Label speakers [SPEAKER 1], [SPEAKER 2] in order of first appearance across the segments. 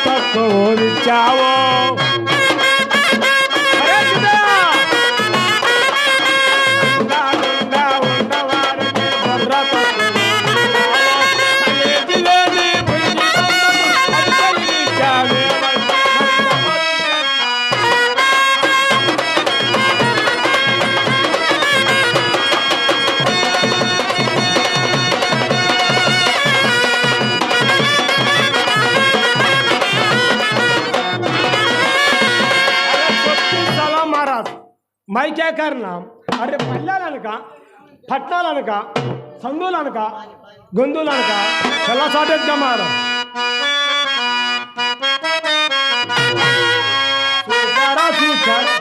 [SPEAKER 1] తక్కువ ఇచ్చావో मैं क्या करना अरे पल्लनका पट्टालनका संदूलनका गुंदूलनका चला साटेत का मारा सुचारा सुचारा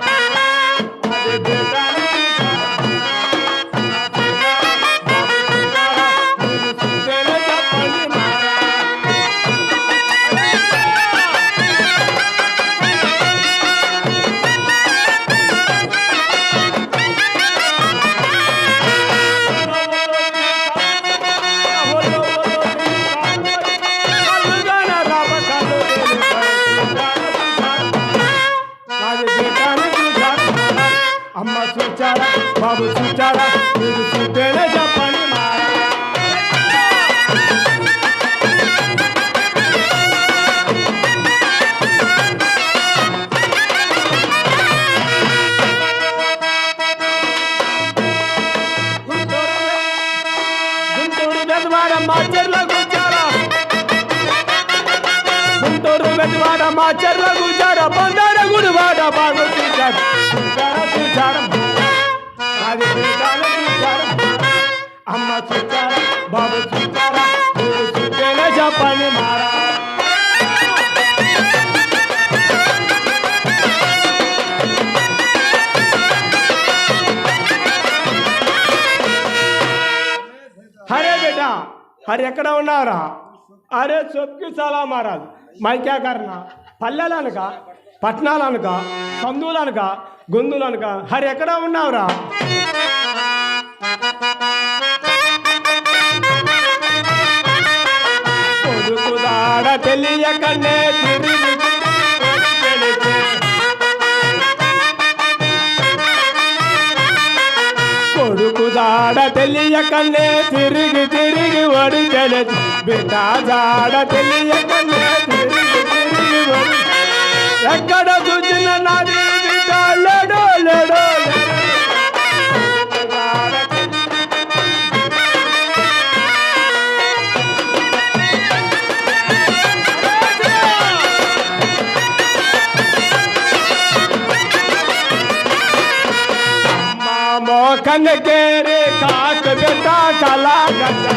[SPEAKER 1] अरे बेटा अम्मा सुचारा बाबू सुचारा मेरे सुतेले जापानी मारा गुंटूरू बेदवाड़ा माचरला गुजारा गुंटूरू बेदवाड़ा माचरला गुजारा बंदारा गुडवाड़ा बागो सुचारा अम्मा सुचारा बाबू सुचारा सुतेले जापानी मारा अरे बेटा अरे ఎక్కడ ఉన్నారా अरे सबकी सलाह महाराज मैं क्या करना పల్లెలనక పట్నాలనక సందులనక గుందులనక హరి ఎక్కడ ఉన్నావురా కొడుకుదాడ తెలియకనే తిరిగి కొడుకుదాడ తెలియకనే తిరిగి తిరిగి వడికెళ్ళి బిడ్డ జాడ తెలియకనే తిరిగి తిరిగి వడి ఎక్కడ చూసిన నాది లడో లడో मोखन के रे काक बेटा काला गजा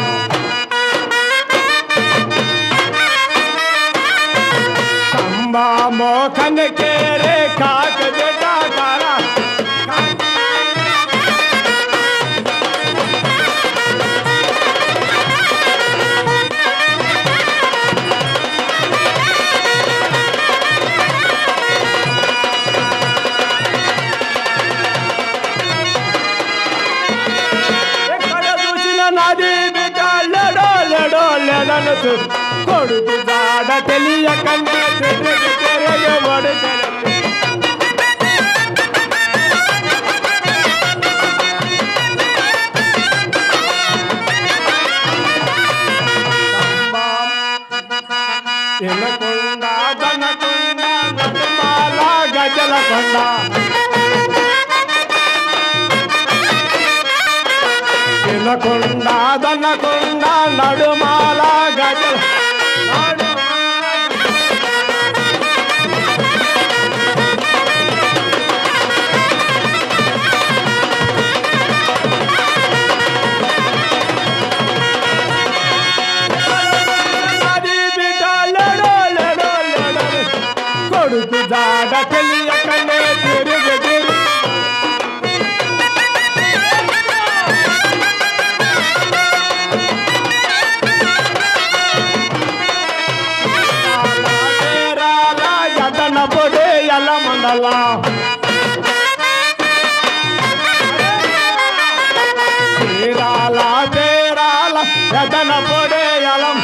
[SPEAKER 1] संबा मोखन के रे काक बेटा काला కొడుకు జాడ తెలియకనే తిరిగి తిరిగి వడికెళ్ళి ఎనకొండ దనకొండ నడుమాల గజల కొండ ఎనకొండ దనకొండ నడుమాల గజల కొడుకు జాడ తెలియకనే తిరిగి తిరిగి పొడే ఎల మండల తీరాల తీరాల ఎదన పొడే ఎలం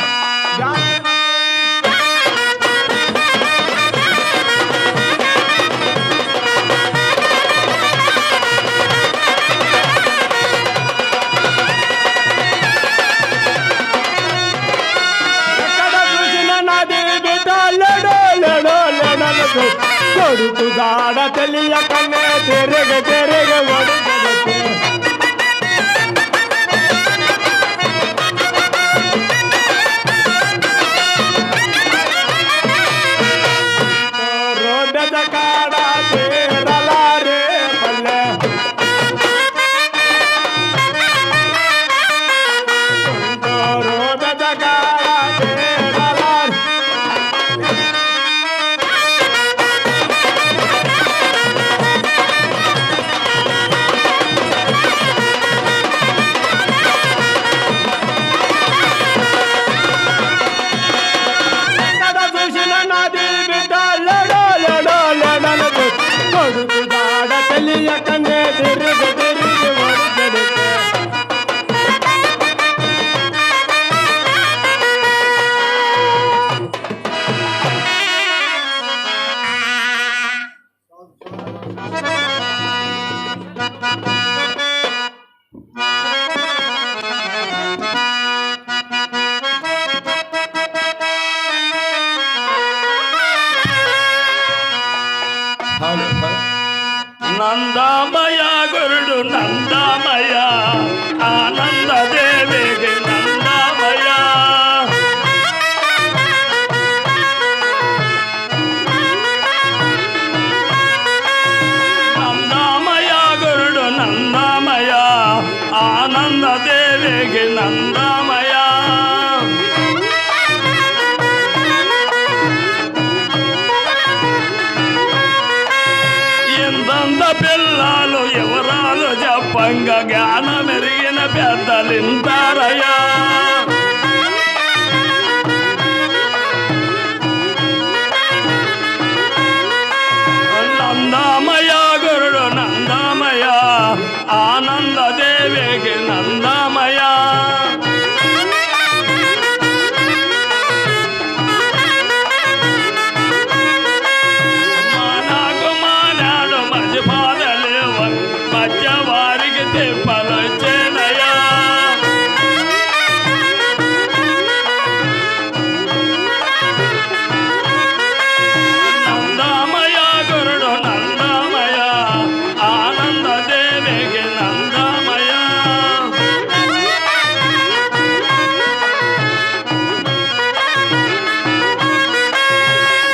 [SPEAKER 1] కొడుకు జాడ తెలియకనే తిరిగి తిరిగి ఒడిగడితే రోడ్డు కాడ తీరలారే పల్లె రోడ్డు కాడ తీరలారే చూసిన నాది బిడ్డ లడో లడో లడను కొడుకు జాడ తెలియకనే తిరిగి తిరిగి ఒడిగడితే
[SPEAKER 2] నందామయ గురుడు నందామయ ఆనంద దేవికి నందామయ నందామయ గురుడు నందామయ ఆనంద దేవికి నందామయ ఎంతంత పిల్లలు ఎవరాలు చెప్పంగా జ్ఞానమెరిగిన పెద్దలింటారయ్యా నందామయ గురుడు నందామయ ఆనంద దేవికి నందామయ మానాకు మానాడు మధ్య బాధలేవ మధ్య వారికి తిప్పలు చేనయా నందామయ గురుడు నందామయ ఆనంద దేవికి నందామయ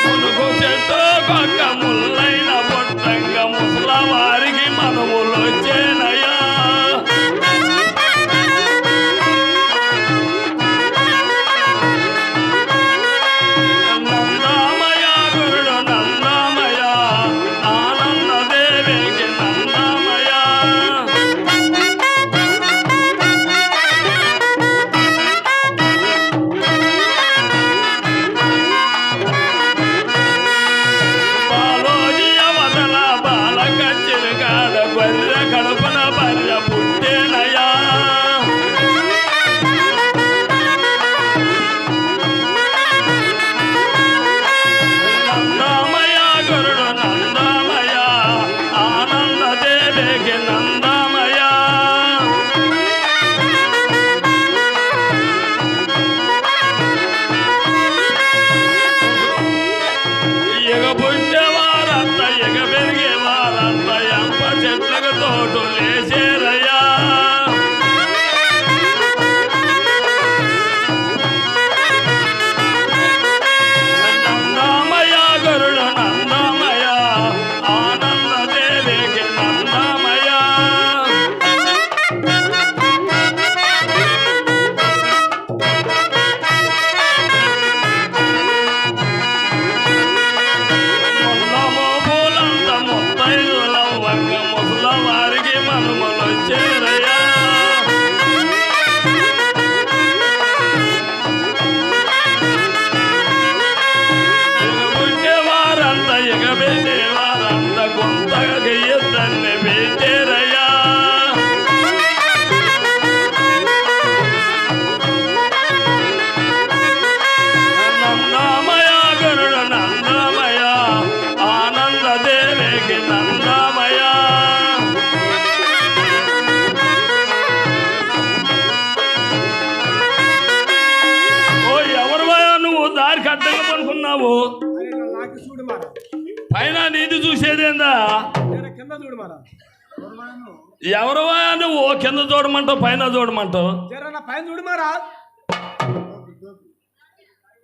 [SPEAKER 2] మునుగు చెట్టు కొక్క ముల్లైన పొట్టంగ ముసల వారికి మనములు చేనయా నందామయ గురుడు నందామయ ఆనంద దేవికి నందామయ బాలోజీ అవతల బాలక చిరుగాడ గొర్రె కడుపున బర్రె పుట్టేనయా నందామయ గురుడు నందామయ ఆనంద దేవికి నందామయ ఎగ పుట్టేవారంత ఎగ పెరిగేవారంత ఎంప చెట్లకు తోటు లేచేరయ్యా నందామయ గురుడు నందామయ ఆనంద దేవికి నందామయ ముల్లము పూలంత ముత్తైదుల వంగ ముసల వారికి మనములు చేరయ్యా ఎగబుట్టేవారంత ఎగబెట్టేవారంత గుంతగా ఎద్దన్ని పెట్టేరయ్యా నందామయ గురుడు నందామయ ఆనంద దేవికి నందామయ ఓ ఎవరు నువ్వు దారికి అడ్డంగా పడుకున్నావు
[SPEAKER 1] నాకు చూడు మరి
[SPEAKER 2] పైన నీది చూసేదేందా
[SPEAKER 1] జర కింద చూడు మహారాజ్.
[SPEAKER 2] ఎవరవా నువ్వు కింద చూడమంటావు పైన చూడమంటావు
[SPEAKER 1] జర నా పైన చూడు మహారాజ్.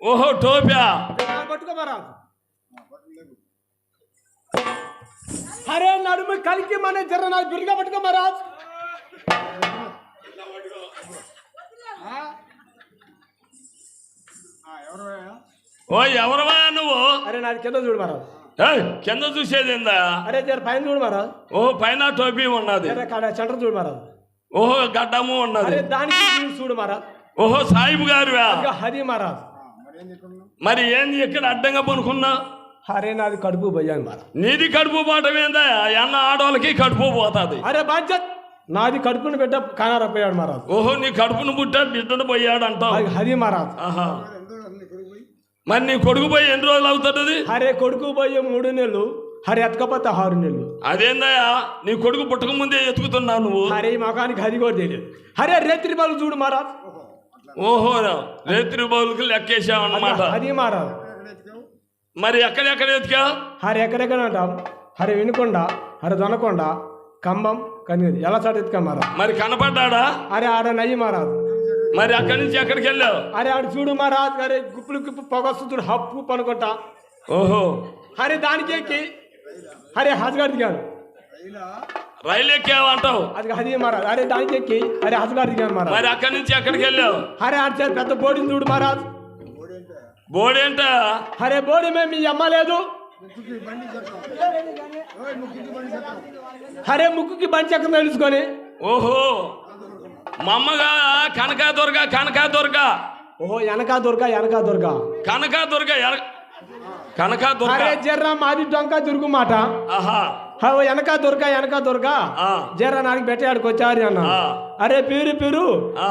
[SPEAKER 2] ఓహో టోప్యా
[SPEAKER 1] పట్టుకో మహారాజ్. అరే నడుము కలికి మన జర నా బిరుగా పట్టుకో మహారాజ్.
[SPEAKER 2] ఓ ఎవరవా నువ్వు
[SPEAKER 1] అరే నాది కింద చూడు మహారాజ్.
[SPEAKER 2] ఏయ్, కింద చూసేదేందా
[SPEAKER 1] అరే జర పైన చూడు మహారాజ్.
[SPEAKER 2] ఓహో పైన టోపీ ఉన్నది
[SPEAKER 1] జర సెంటర్ చూడు మహారాజ్.
[SPEAKER 2] ఓహో గడ్డము ఉన్నది
[SPEAKER 1] అరే దానికి చూడు మహారాజ్.
[SPEAKER 2] ఓహో సాయిబు గారువా
[SPEAKER 1] ఇంకా హది మహారాజ్.
[SPEAKER 2] మరి ఏంది ఇక్కడ అడ్డంగా పనుకున్నా
[SPEAKER 1] అరే నాది కడుపు పోయాను మహారాజ్.
[SPEAKER 2] నీది కడుపు పోవటమేందా అన్న ఆడవాళ్ళకి కడుపు పోతుంది
[SPEAKER 1] అరే బాధ్యత్ నాది కడుపుని బిడ్డ కానారపోయాడు మహారాజ్.
[SPEAKER 2] ఓహో నీ కడుపును పుట్ట బిడ్డను పోయాడు అంటావు
[SPEAKER 1] అది హది మహారాజ్.
[SPEAKER 2] ఆహా మరి నీ కొడుకు పోయి ఎన్ని రోజులు అవుతుంది
[SPEAKER 1] హరే కొడుకు పోయి 3 నెలలు, హరి ఎతకపోతే 6 నెలలు.
[SPEAKER 2] అదేందయ్యా నీ కొడుకు పుట్టక ముందే ఎత్తుకుతున్నావు నువ్వు
[SPEAKER 1] హరే ఈ మకానికి హది కూడా తెలియదు. హరే రేత్రి బాలు చూడు మహారాజ్.
[SPEAKER 2] ఓహో రేత్రి బౌలుకి లెక్కేసావు అన్నమాట
[SPEAKER 1] హది మహారాజ్.
[SPEAKER 2] మరి ఎక్కడెక్కడ ఎత్తుకా
[SPEAKER 1] హరి ఎక్కడెక్కడ అంటాం. హరి వినుకొండ, హరి దొనకొండ, కంబం, కనిది ఎలా చాటు ఎత్తుకా మహారాజ్.
[SPEAKER 2] మరి కనపడ్డాడా
[SPEAKER 1] అరే ఆడ నయ్యి మహారాజ్.
[SPEAKER 2] మరి అక్కడి నుంచి ఎక్కడికి వెళ్ళావు
[SPEAKER 1] అరే ఆడు చూడు మహారాజ్. అరే గుప్పులు గుప్పు పొగొస్తు చూడు హప్పు పనుకుంటా.
[SPEAKER 2] ఓహో
[SPEAKER 1] హరే దానికి ఎక్కి హరే హజగారు దిగాను.
[SPEAKER 2] రైలు ఎక్కావంటావు
[SPEAKER 1] అది హది మహారాజ్. అరే దానికి ఎక్కి అరే హజగారు దిగాను మహారాజ్.
[SPEAKER 2] మరి అక్కడి నుంచి ఎక్కడికి వెళ్ళావు
[SPEAKER 1] హరే ఆడ చేతి పెద్ద బోడిని చూడు మహారాజ్.
[SPEAKER 2] బోడేంట
[SPEAKER 1] హరే బోడి మేము మీ అమ్మ లేదు. హరే ముక్కుకి బండి చక్కని తెలుసుకొని.
[SPEAKER 2] ఓహో మా అమ్మగా కనకాదుర్గ కనకాదుర్గ
[SPEAKER 1] ఓహో వెనకా దుర్గా వెనకా దుర్గా
[SPEAKER 2] కనకాదుర్గ కనకాదుర్గ
[SPEAKER 1] అరే జర్రా మాది డొంక దుర్గు మాట.
[SPEAKER 2] ఆహా
[SPEAKER 1] వెనకా దుర్గా
[SPEAKER 2] ఆ.
[SPEAKER 1] జర్రా నాకు బెట్టాడికి వచ్చారు అన్న.
[SPEAKER 2] ఆ.
[SPEAKER 1] అరే పీరు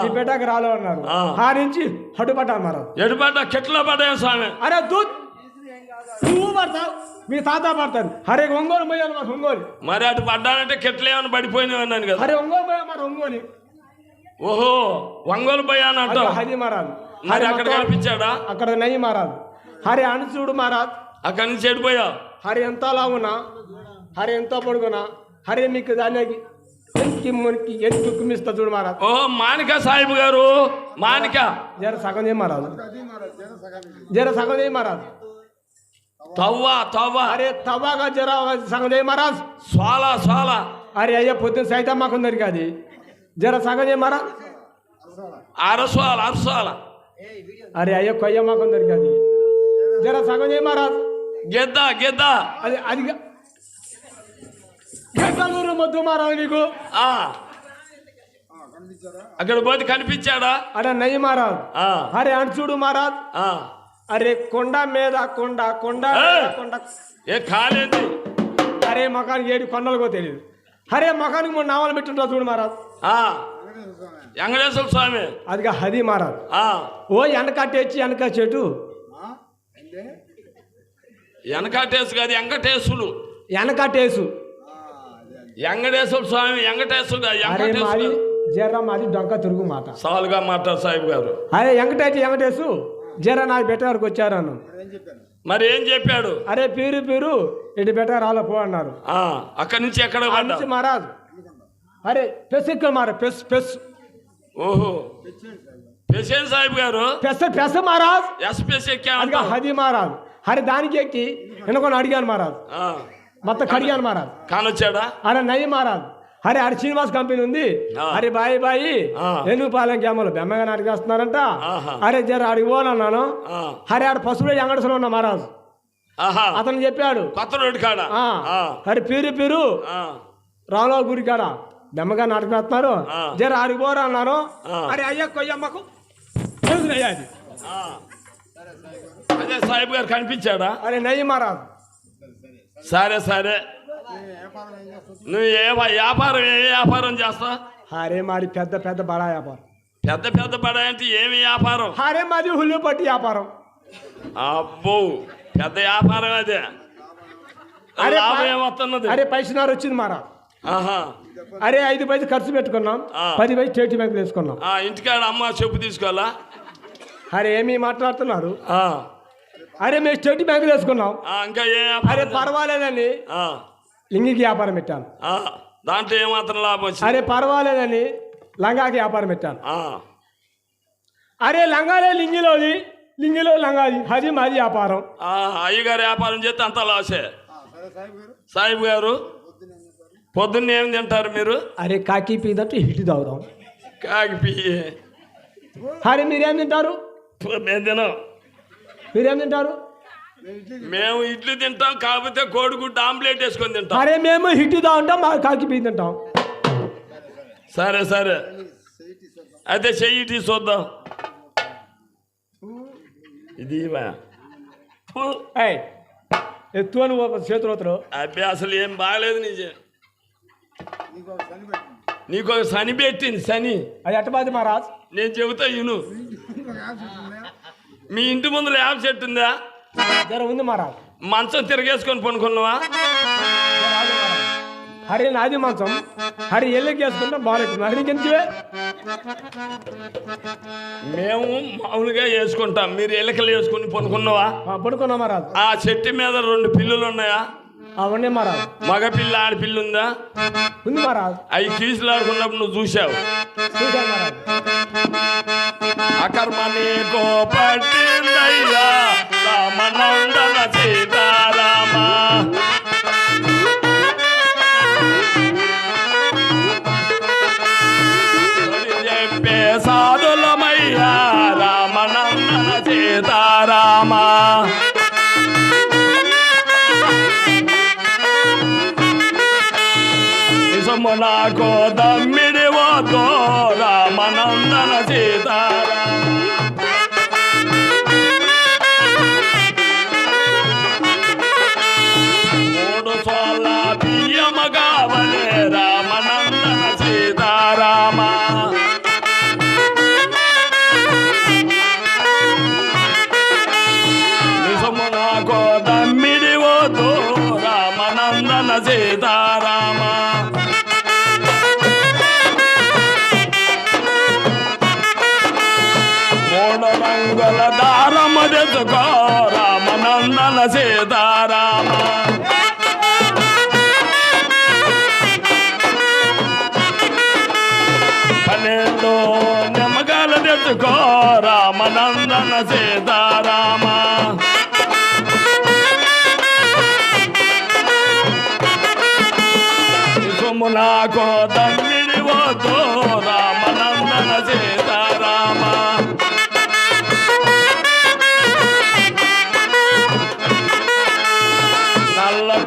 [SPEAKER 1] ఈ బెట్టకి రాలో అన్నారు.
[SPEAKER 2] ఆ.
[SPEAKER 1] ఆ నుంచి హడ్డుపడ్డా మరి.
[SPEAKER 2] ఎడుపడ్డ కిట్లో పడ్డా స్వామి
[SPEAKER 1] అరే దూత్ నువ్వు పడతావు మీ తాత పడతారు. అరే ఒంగోలు పోయాను మరి ఒంగోలు.
[SPEAKER 2] మరి అటు పడ్డానంటే కిట్లు ఏమైనా పడిపోయినావు అన్నాను కదా
[SPEAKER 1] అరే ఒంగోలు పోయా మరి ఒంగోలు.
[SPEAKER 2] ఓహో వంగోలు పోయాను అంటావు
[SPEAKER 1] హరి మహారాజ్.
[SPEAKER 2] మరి అక్కడ కనిపించాడా
[SPEAKER 1] అక్కడ నయ్యి మహారాజ్. హరి అనుచూడు మహారాజ్.
[SPEAKER 2] అక్కడి నుంచి ఎడిపోయావు
[SPEAKER 1] హరి ఎంత లావునా, హరి ఎంత పొడుగునా, హరి మీకు దానికి ఎనికి మునికి ఎనికి కుమ్మిస్తా చూడు మహారాజ్.
[SPEAKER 2] ఓ మానిక సాహిబు గారు మానిక
[SPEAKER 1] జర సగం చేయి మహారాజ్. జర సగం చేయి మహారాజ్.
[SPEAKER 2] తవ్వ
[SPEAKER 1] అరే తవ్వాగా జర సగం చేయి మహారాజ్.
[SPEAKER 2] స్వాల
[SPEAKER 1] అరే అయ్యా పొద్దున్న సైతం మాకు ఉంది అది. జర సగం చేయి మహారాజ్.
[SPEAKER 2] అరస్వాల
[SPEAKER 1] అరే అయ్యా కొయ్య మాకు ఉంది అది. జర సగం చేయి మహారాజ్.
[SPEAKER 2] గెద్ద
[SPEAKER 1] అది అది గెద్దలూరు మొద్దు మహారాజ్ నీకు.
[SPEAKER 2] అక్కడ పోతే కనిపించాడా
[SPEAKER 1] అరే నయ్యి మహారాజ్. అరే అనుచూడు మహారాజ్. అరే కొండ మీద కొండ
[SPEAKER 2] ఏ కాలేంది
[SPEAKER 1] అరే మకానికి 7 కొండలకో తెలియదు. అరే మకానికి 3 నామాలు పెట్టుంటా చూడు మహారాజ్.
[SPEAKER 2] వెంకటేశ్వర స్వామి
[SPEAKER 1] అదిగా హది మహారాజ్. ఓ వెనకట్టేసి వెనక చెట్టు
[SPEAKER 2] వెనకటేసు కాదు వెంకటేశులు
[SPEAKER 1] వెనకట్టేసు
[SPEAKER 2] వెంకటేశ్వర స్వామి వెంకటేశ్వరుడు
[SPEAKER 1] అరే మాది జర్ర మాది డొంక తిరుగు మాట.
[SPEAKER 2] సాలుగా మాట్లాడు సాహిబ్ గారు.
[SPEAKER 1] అరే వెంకటేసు జర నాకు బెట్టగారికి వచ్చారు అన్న.
[SPEAKER 2] మరి ఏం చెప్పాడు.
[SPEAKER 1] అరే పీరు ఇటు బెట్టగారు రాలో పో అన్నారు.
[SPEAKER 2] అక్కడి నుంచి ఎక్కడ
[SPEAKER 1] మహారాజ్. అరే పెస్ ఇక్కడ మారా పెస్
[SPEAKER 2] ఓహో పెసేన్ సాహిబ్ గారు
[SPEAKER 1] పెస్ మహారాజ్.
[SPEAKER 2] ఎస్పెస్ ఎక్కా
[SPEAKER 1] హది మహారాజ్. హరి దానికి ఎక్కి వెనుకొని అడిగాను మహారాజ్. మొత్తం కడిగాను మహారాజ్.
[SPEAKER 2] కానొచ్చాడా
[SPEAKER 1] అరే నయ్యి మహారాజ్. అరే ఆడ శ్రీనివాస్ కంపెనీ ఉంది. అరే బాయి ఎన్నుపాలెం గ్రామంలో బెమ్మగా నాటికి వస్తున్నారంట. అరే జర ఆడికి పోనన్నాను. అరే ఆడ పశువులు ఎంగడసలో ఉన్నా మహారాజ్. అతను చెప్పాడు
[SPEAKER 2] కొత్త రోడ్డు కాడ.
[SPEAKER 1] అరే పీరు రాలో గురి కాడ బెమ్మగా నాటికి వస్తున్నారు. జర ఆడికి పోరా అన్నాను. అరే అయ్యా కొయ్యమ్మకు తెలుసునయ్యా అది.
[SPEAKER 2] అదే సాహిబ్ గారు కనిపించాడా.
[SPEAKER 1] అరే నయ్యి మహారాజ్.
[SPEAKER 2] సరే నువ్వు ఏ వ్యాపారం చేస్తా.
[SPEAKER 1] అరే మాది పెద్ద బడా వ్యాపారం.
[SPEAKER 2] పెద్ద బడా అంటే ఏమి వ్యాపారం.
[SPEAKER 1] అరే మాది హుల్లు పట్టి వ్యాపారం.
[SPEAKER 2] అబ్బో పెద్ద వ్యాపారం అదే. లాభం ఏమవుతున్నది.
[SPEAKER 1] అరే పైసనారు వచ్చింది మారా. అరే 5 పైసలు ఖర్చు పెట్టుకున్నాం. 10 పైసలు స్టేట్ బ్యాంకులు వేసుకున్నాం.
[SPEAKER 2] ఇంటికాడ అమ్మ చెప్పు తీసుకోవాలా.
[SPEAKER 1] అరే ఏమి మాట్లాడుతున్నారు. అరే మేము స్టేట్ బ్యాంక్ తీసుకున్నాం.
[SPEAKER 2] ఇంకా ఏ
[SPEAKER 1] అరే పర్వాలేదని లింగికి వ్యాపారం పెట్టాను.
[SPEAKER 2] దాంట్లో ఏమాత్రం లాభం వచ్చింది?
[SPEAKER 1] అరే పర్వాలేదని లంగాకి వ్యాపారం పెట్టాను. అరే లంగాలే లింగిలోది, లింగిలో లంగాది, అది మాది వ్యాపారం.
[SPEAKER 2] అయ్యగారు వ్యాపారం చేస్తే అంత లాసే. సాహిబ్ గారు పొద్దున్న ఏం తింటారు మీరు?
[SPEAKER 1] అరే కాకి పీదంటే హిట్ తాగుదాం.
[SPEAKER 2] కాకి పీ.
[SPEAKER 1] అరే మీరేం తింటారు?
[SPEAKER 2] మేము తినాం.
[SPEAKER 1] మీరేం తింటారు?
[SPEAKER 2] మేము ఇడ్లీ తింటాం, కాకపోతే కోడిగుడ్డు ఆమ్లెట్ వేసుకొని తింటాం.
[SPEAKER 1] అరే మేము హిట్ తాగుంటాం, మా కాకి పీ తింటాం.
[SPEAKER 2] సరే సరే అయితే చెయ్యి చూద్దాం. ఇది
[SPEAKER 1] ఎత్తు అని చేతులు
[SPEAKER 2] అబ్బాయి అసలు ఏం బాగలేదు నిజం. నీకు ఒక శని పెట్టింది, శని.
[SPEAKER 1] అది ఎట్టబాది మహారాజ్.
[SPEAKER 2] నేను చెబుతా ఇను. మీ ఇంటి ముందు యాప్ చెట్టు ఉందా?
[SPEAKER 1] జర ఉంది మహారాజ్.
[SPEAKER 2] మంచం తిరగేసుకొని పనుకున్నావా?
[SPEAKER 1] హరి నాది మంచం, హరి ఎల్లకి వేసుకుంటాం బాగుంటుంది. హరికి ఎందుకే?
[SPEAKER 2] మేము మామూలుగా వేసుకుంటాం, మీరు ఎలకలు వేసుకుని పనుకున్నావా?
[SPEAKER 1] పడుకున్నాం మహారాజ్.
[SPEAKER 2] ఆ చెట్టు మీద 2 పిల్లులు ఉన్నాయా?
[SPEAKER 1] అవన్నీ మహారాజ్.
[SPEAKER 2] మగ పిల్ల ఆడపిల్ల ఉందా?
[SPEAKER 1] ఉంది మహారాజ్.
[SPEAKER 2] అవి కీసులాడుకున్నప్పుడు నువ్వు చూసావు?
[SPEAKER 1] చూశాను మహారాజ్.
[SPEAKER 2] అకర్మని కోపట్టిందయ్యా రామనందన సీతారామ. చెప్పే సాధులమయ్యా రామనందన సీతారామ. నాకు దమ్మిడి వద్దు రామనందన సీతారామ. మూడు సోళ్ళ బియ్యమ కావలే రామనందన సీతారామ. నిజము నాకు దమ్మిడి వద్దు రామనందన సీతారామ. రంగుల దారము తెచ్చుకో రామనందన సీతారామ. 12 నిమ్మకాయలు తెచ్చుకో రామనందన సీతారామ. సొమ్ము నాకు దమ్మిడి వద్దు రామనందన సీతారామ.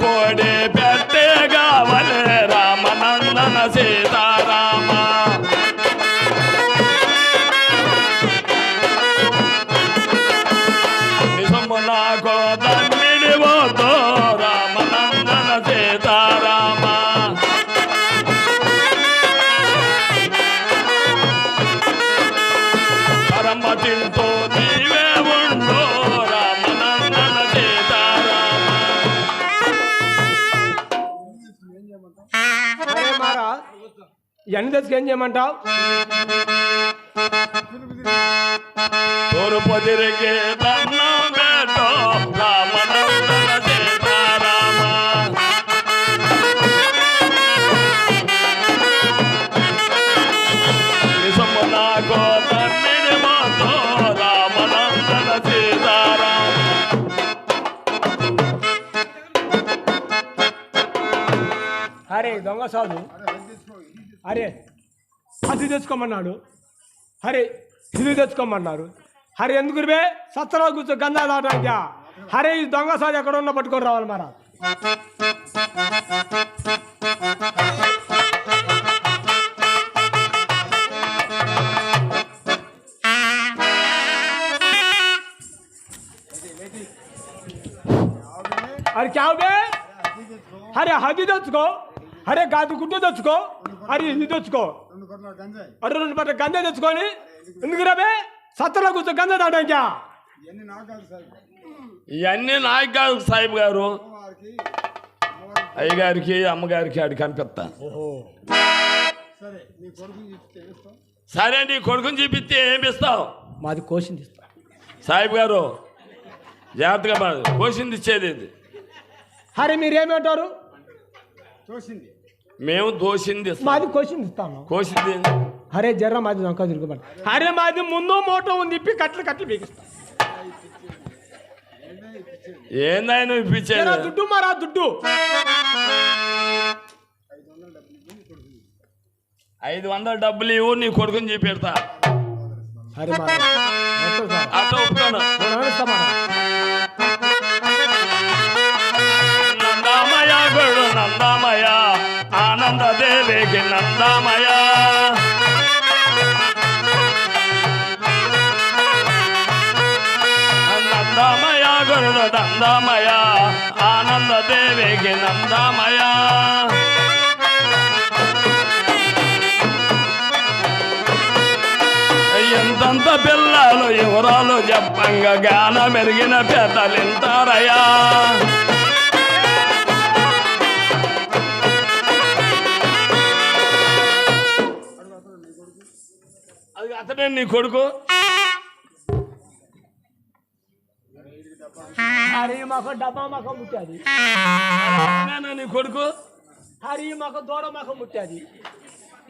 [SPEAKER 2] కోడి పెట్టే కావలే రామనందన సీతారామ. నిజము నాకు దమ్మిడి వద్దు రామనందన సీతారామ. పరమ తింటూ నీవే ఉండు రామనందన సీతారామ.
[SPEAKER 1] ఎన్ని తెచ్చుకు ఏం చేయమంటావు?
[SPEAKER 2] తూర్పు తిరిగి దండం పెట్టు రామనందన సీతారామ. నిజము నాకు దమ్మిడి వద్దు రామనందన సీతారామ.
[SPEAKER 1] అరే దొంగ సాధు, అరే అది తెచ్చుకోమన్నాడు, హరే ఇది తెచ్చుకోమన్నారు. హరే ఎందుకు రే సత్తరా కూర్చో గంధా దాటానికా? హరే ఈ దొంగ సాధు ఎక్కడ ఉన్నా పట్టుకొని రావాలి మరా. అరే క్యా బే? హరే హది తెచ్చుకో, అరే గాది గుడ్డ తెచ్చుకో, అరే ఇది తెచ్చుకో. అరే 2 పట్ల గంజా తెచ్చుకొని ఎందుకు రాబే సత్తలో కూర్చో గంజా దాటానికా?
[SPEAKER 2] ఇవన్నీ నాకు కాదు సాహిబ్ గారు, అయ్యగారికి అమ్మగారికి ఆడికి కనిపిస్తా. సరే నీ కొడుకుని చూపిస్తే ఏమి ఇస్తావు?
[SPEAKER 1] మాది కోసింది ఇస్తా.
[SPEAKER 2] సాహిబ్ గారు జాగ్రత్తగా బాధ కోసింది ఇచ్చేది ఇది.
[SPEAKER 1] అరే మీరేమంటారు?
[SPEAKER 2] మేము దోసింది ఇస్తాం.
[SPEAKER 1] మాది కోసింది ఇస్తాను.
[SPEAKER 2] కోసింది ఏంది?
[SPEAKER 1] అరే జర్ర మాది దొంగ తిరుగుబడి. అరే మాది ముందు మోటో ఉంది, ఇప్పి కట్లు బిగిస్తా.
[SPEAKER 2] ఏందాయి నువ్వు ఇప్పించేది?
[SPEAKER 1] దుడ్డు మారా దుడ్డు.
[SPEAKER 2] 500 డబ్బులు ఇవ్వు, నీ కొడుకుని చూపెడతా.
[SPEAKER 1] అరే
[SPEAKER 2] అట్లా ఒప్పుకోను. నందామయ గొడు నందామయ ఆనంద దేవికి నందామయ నందామయ గొడు నందామయ ఆనంద దేవికి నందామయ ఎంతంత పిల్లలు ఎవరాలు చెప్పంగా గాన మెరిగిన పెద్దలింటారయ్యా. అది అతనే నీ కొడుకు.
[SPEAKER 1] హరి మాకు డబ్బా మాకు ముట్టాది.
[SPEAKER 2] నీ కొడుకు.
[SPEAKER 1] హరి మాకు దూడ మాకు ముట్టాది.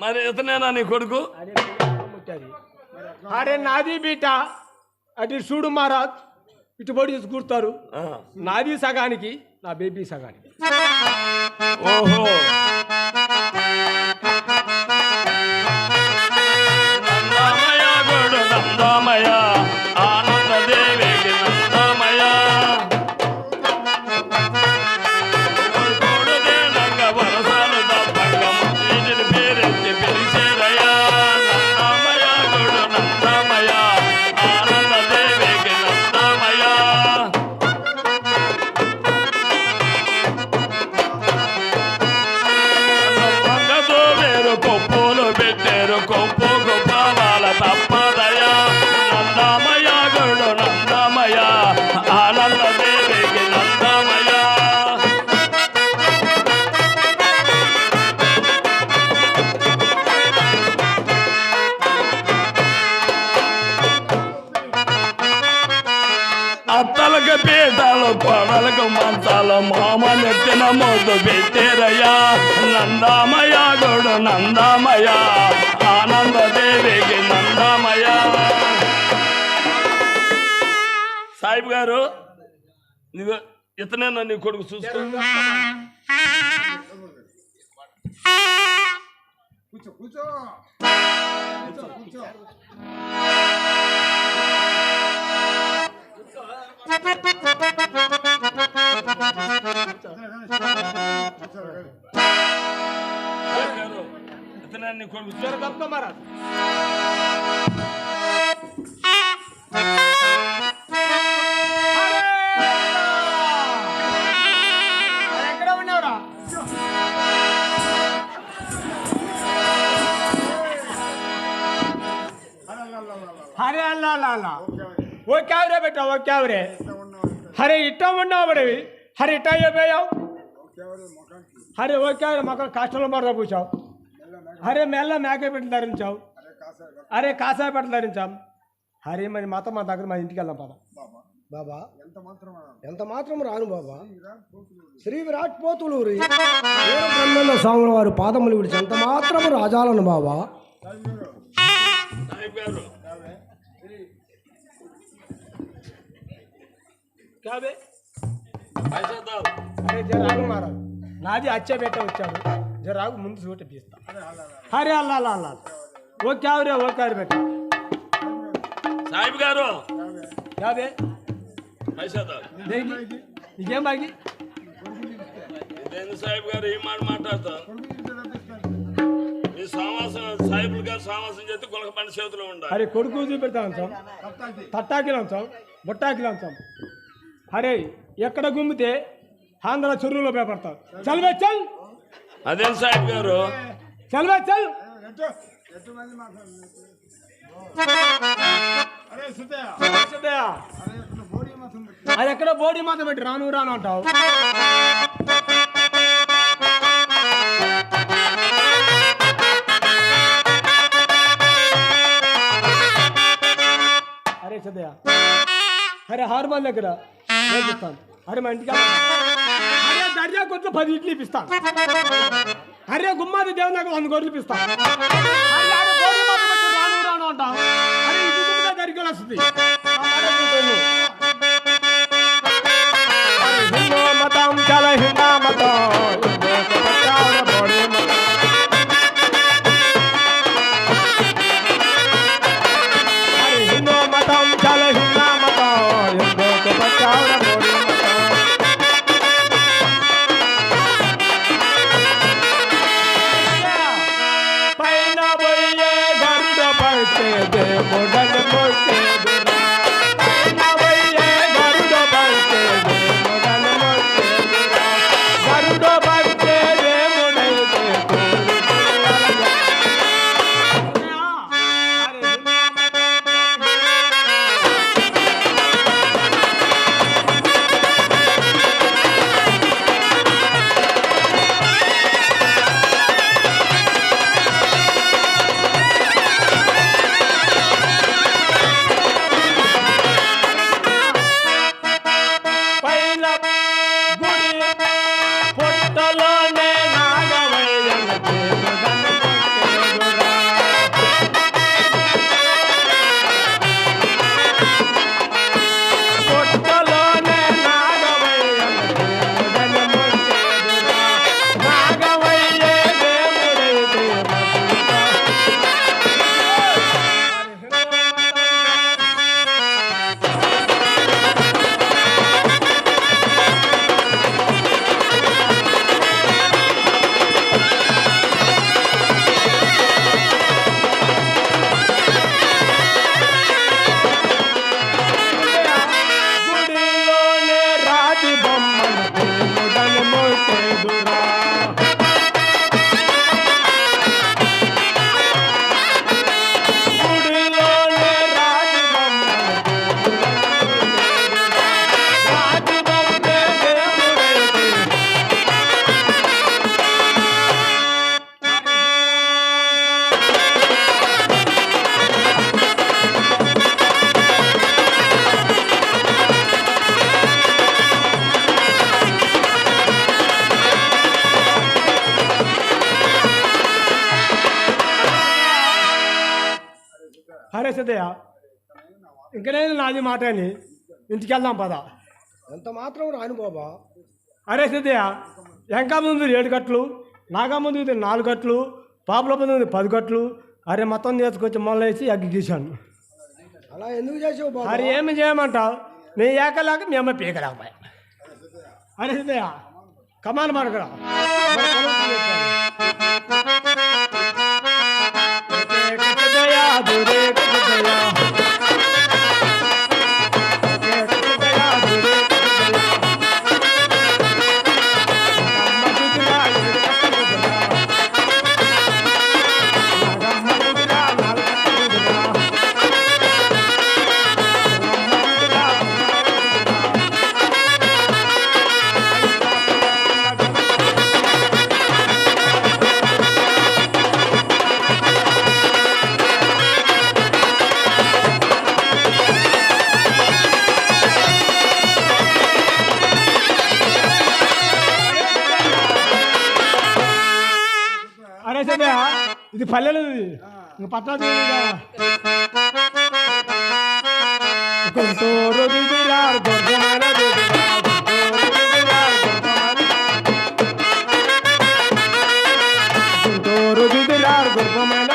[SPEAKER 2] మరి ఇతనేనా నీ కొడుకు?
[SPEAKER 1] ముట్టాది. అరే నాది బీట అటు చూడు మహారాజ్, ఇటు పొడి కూర్తారు. నాది సగానికి, నా బేబీ సగానికి.
[SPEAKER 2] ఓహో నందామయ గొడు నందామయ ఆనంద దేవికి నందామయ కొడుదేనంగ వరసాలు తప్పంగ ముట్టిని పేరెత్తి పిలిచేరయ్యా. నందామయ గొడు నందామయ ఆనంద దేవికి నందామయ పంగతో వేరు కొప్పులు పెట్టారు, కొప్పుకు పావాల తప్పదయా. నందామయ గొడు నందామయ ఆనంద దేవికి నందామయ అత్తలకు పీఠాలు కొడలకు మంచాలు మామ నెత్తిన మోదు పెట్టేరయ్యా. నందామయ గొడు నందామయ ఆనంద దేవికి నందామయ. సాహిబ్ గారు నీకు ఇతనేనా నీ కొడుకు? చూసుకో. ఇతనే నీ కొడుకు?
[SPEAKER 1] గొప్ప మహారాజ్. ఎక్కడ ఉన్నావురా? అరే అల్లా ఓ క్యావరే బెట్టా, ఓ క్యావరే. అరే ఇట్టా ఉన్నావు బడవి. అరే ఇట్టా అయిపోయావు. అరే ఓ క్యావరే మొక్క కష్టంలో మరద పూసావు. అరే మెల్ల మేక పెట్టి ధరించావు. అరే కాసాయ పెట్టి ధరించాం. అరే మరి మాతో మా దగ్గర మా ఇంటికి వెళ్దాం బాబా. బాబా ఎంత మాత్రం రాను బాబా. శ్రీ విరాట్ పోతులూరి బ్రహ్మేంద్ర స్వాముల వారి పాదములు విడిచి ఎంత మాత్రం రాజాలను బాబా. అరే జరాగు మారాదు, నాది అచ్చే బెట్ట వచ్చాడు. జరాగు ముందు చోట పీస్తా. అరే అల్లా ఓ క్యావరే ఓ క్యావరే బెట్ట.
[SPEAKER 2] సాహిబ్ గారు
[SPEAKER 1] యాభై
[SPEAKER 2] ఇదేంది
[SPEAKER 1] నీకేం బాగి?
[SPEAKER 2] సాహిబ్ గారు ఈ మాట మాట్లాడతా. మీ సామాసం సాహిబుల్ గారు సామాసం చేస్తే గులక పండి చేతిలో ఉండాలి.
[SPEAKER 1] అరే కొడుకు చూపెడతా అంచాం, తట్టాకిలు అంచాం, బొట్టాకిలు అంచాం. అరే ఎక్కడ గుమ్మితే ఆంధ్ర చెరువులో పేపడతారు. చల్వే చల్.
[SPEAKER 2] అదేం సాహిబ్ గారు?
[SPEAKER 1] చల్వే చల్. అది ఎక్కడ బోడీ మాత్రం పెట్టి రాను రాను అంటావు. అరే సదయా అరే హార్మోన్ దగ్గర నేర్పిస్తాను. అరే మా ఇంటికి అరే దర్యా కొంచెం 10 ఇడ్లీ ఇప్పిస్తాను. అరే గుమ్మాది దేవుని దగ్గర 100 గొర్రెలు ఇప్పిస్తాను. అరే ఆడ గోడి మాట పెట్టి రాను రాను అంట. అరే ఇది గుమ్మిద దరికి వస్తుంది. హిందూ మతం చాలా హిందా మతం హిందూ మతం చాలా హిందా మతం పైన పోయే గరుడ పడితే దేవుడన్ మొక్కే పైన పోయే గరుడ పడితే దేవుడన్ మొక్కే గరుడ పడితే దేవుడైతే అరే సిద్ధయ్య ఇంకనే నాది మాట అని ఇంటికి వెళ్దాం పద.
[SPEAKER 3] ఎంత మాత్రం రాను బాబా.
[SPEAKER 1] అరే సిద్ధయ్య వెంకా ముందు 7 గట్లు, నాగా ముందు 4 గట్లు, పాపల ముందు 10 గట్లు. అరే మొత్తం తీసుకొచ్చి మొదలేసి అగ్గి గీశాను.
[SPEAKER 3] అలా ఎందుకు చేసావు బాబా?
[SPEAKER 1] అరే ఏమి చేయమంటావు? నీ ఏకలాగా మీ అమ్మ పీకలేకపోయా. అరే సిద్ధయ్య కమాన్ మరకరా ఇది పల్లెలు పట్టణం కొంటూరు దిదిరారు గుర్రమైన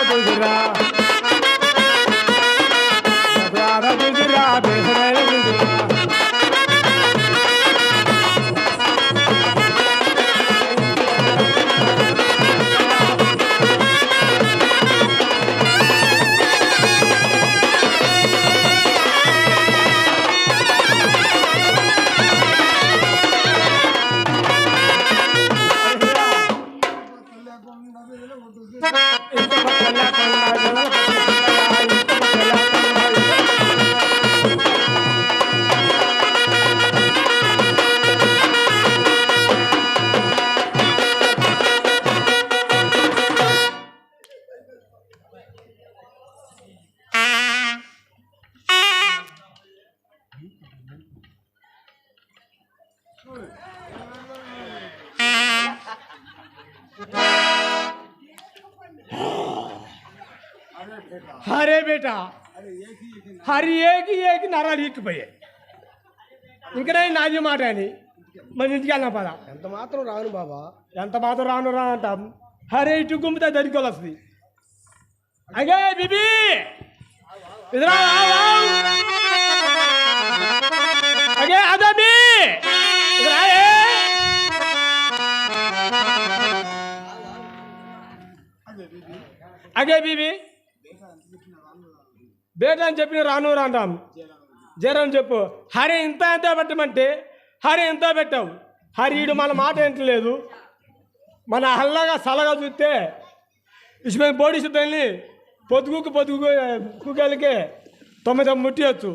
[SPEAKER 1] దిదిరా దిదిరా బేసరైన దిదిరా అరే బేటా హరి ఏకి ఏకి నరాలు ఇక్కిపోయాయి ఇంకా నాది మాట అని మన ఇంటికి వెళ్ళిన పద
[SPEAKER 3] ఎంత మాత్రం రాను బాబా.
[SPEAKER 1] ఎంత మాత్రం రాను రా అంటాం హరే ఇటు గుమ్మితే దరికోలు వస్తుంది అగే బీబీ ఇదిరా అగే అదే బీ ఇదిరా అగే బీబీ బేట అని చెప్పిన రాను రాంటాం జరం చెప్పు హరి ఇంత ఎంత పెట్టమంటే హరి ఇంత పెట్టావు హరిడు మన మాట ఏంటలేదు మన హల్లగా సలగా చూస్తే ఇసుమే బోడి సుద్దని పొద్దుకు కుక్కలకి 9 ముట్టియచ్చు